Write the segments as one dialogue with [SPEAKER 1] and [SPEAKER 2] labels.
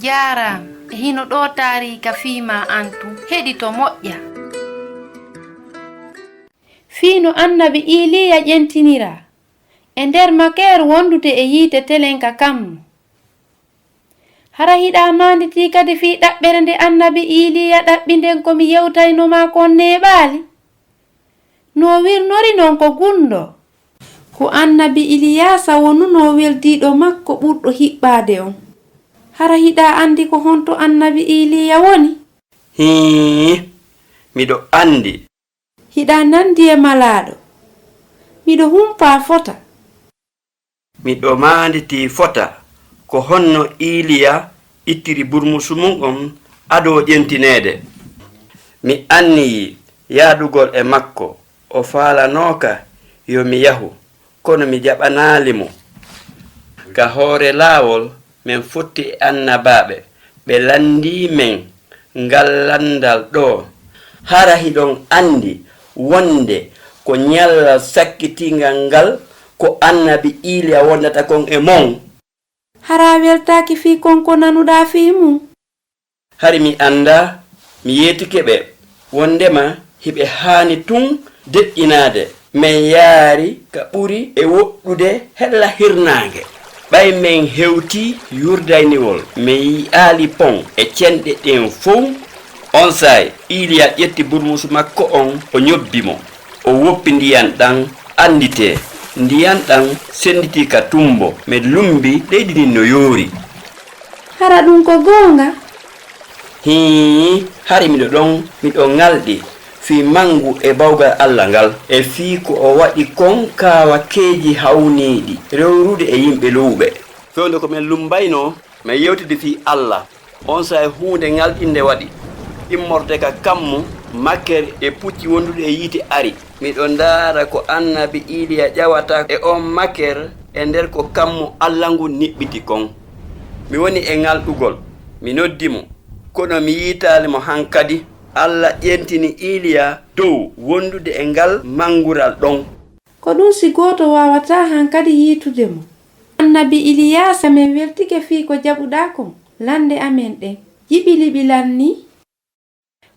[SPEAKER 1] Jaram hino ɗo tarika fiima antu heɗito moƴƴa. Fiino annabi Iliya ƴentinira e nder makeru wondude e yiite telenka kammu. Hara hiɗa manditi kadi fi ɗaɓɓere nde annabi Iliya ɗaɓɓi nden komi yewtaynoma kon neɓaali. No wirnori non ko gundo. Ko annabi Iliyasa wonuno weldiɗo makko ɓurɗo hiɓɓade on. Hara hiɗa andi ko honto annabi Iliya woni?
[SPEAKER 2] Miɗo andi.
[SPEAKER 1] Hiɗa nandi e malaɗo. Miɗo humpa fota.
[SPEAKER 2] Miɗo manditi fota ko honno Iliya ittiri burmusu mum on ado ƴentinede. Mi anniyi yaadugol e makko o faalanoka yo mi yahu kono mi jaɓanalimo. Ka hoore laawol men fotti e annabaɓe ɓe landi men ngal landal ɗo. Hara hiɗon andi wonde ko nyalla sakkitingal ngal ko annabi Iliya wondata kon e mon.
[SPEAKER 1] Hara weltaki fi konko nanuɗa fi mum.
[SPEAKER 2] Hari mi anda mi yetike ɓe wondema hiɓe haani tun deƴƴinade men yaari ka ɓuri e woɗɗude hella hirnange. Ɓay men hewti yurdaynewol mi yi'aali pon e cenɗe ɗen fof. On say Iliya ƴetti burmusu makko on o ñobbimo o woppi ndiyan ɗan andite. Ndiyan ɗan senditi ka tumbo me lumbi leydi ndin no yoori.
[SPEAKER 1] Hara ɗum ko gonga?
[SPEAKER 2] Hari miɗo ngalɗi fi mangu e bawgal Allah ngal e fi ko o waɗi kon kawakeji hawniɗi rewrude e yimɓe lowɓe. Fewde ko men lumbayno men yewtide fi Allah. On say hunde ngalɗinde waɗi immorde ka kammu makkere e pucci wondude e yiite ari. Miɗo ndaara ko annabi Iliya ƴawata e on makkere e nder ko kammu Allah ngu niɓɓiti kon. Mi woni e ngalɗugol mi noddimo kono mi yiitaalimo hankadi. Allah ƴentini Iliya dow wondude e ngal mangural ɗon.
[SPEAKER 1] Ko ɗum si goto wawata hankadi yiitude mo. Annabi Iliyasa men weltike fi ko jaɓuɗa kon lande amen ɗen jiɓiliɓi lanni.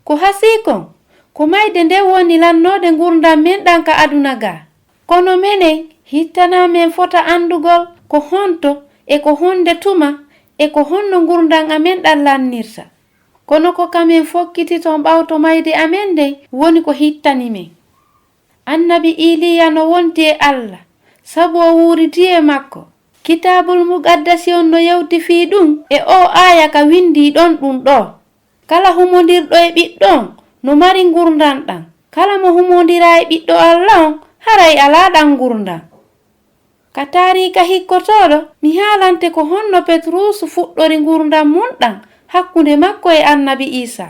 [SPEAKER 1] Ko hasi kon ko mayde nde woni lannode gurdam men ɗan ka aduna ga. Kono menen hittana men fota andugol ko honto e ko honde tuma e ko honno gurdam amen ɗan lannirta. Kono ko kamen fokkiti ton ɓawto mayde amen nde woni ko hittani men. Annabi Iliya no wonti e Allah sabu o wuriti e makko. Kitabul Muqaddasi on no yewti fi ɗum e o aya ka windi ɗon ɗum ɗo. Kala humodirɗo e ɓiɗɗon no mari gurdam ɗan. Kala mo humodira e ɓiɗɗo Allah on haray ala ɗan gurdam. Ka tarika hikkotoɗo mi haalante ko honno Petrus fuɗɗori gurdam mum ɗan hakkunde makko e annabi Isa.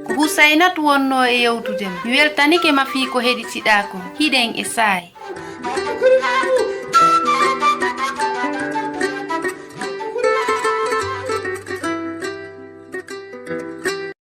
[SPEAKER 1] Ko Husainatu wonno e yewtude mi weltanike ma fi ko heɗitiɗa kon hiɗen e saayi.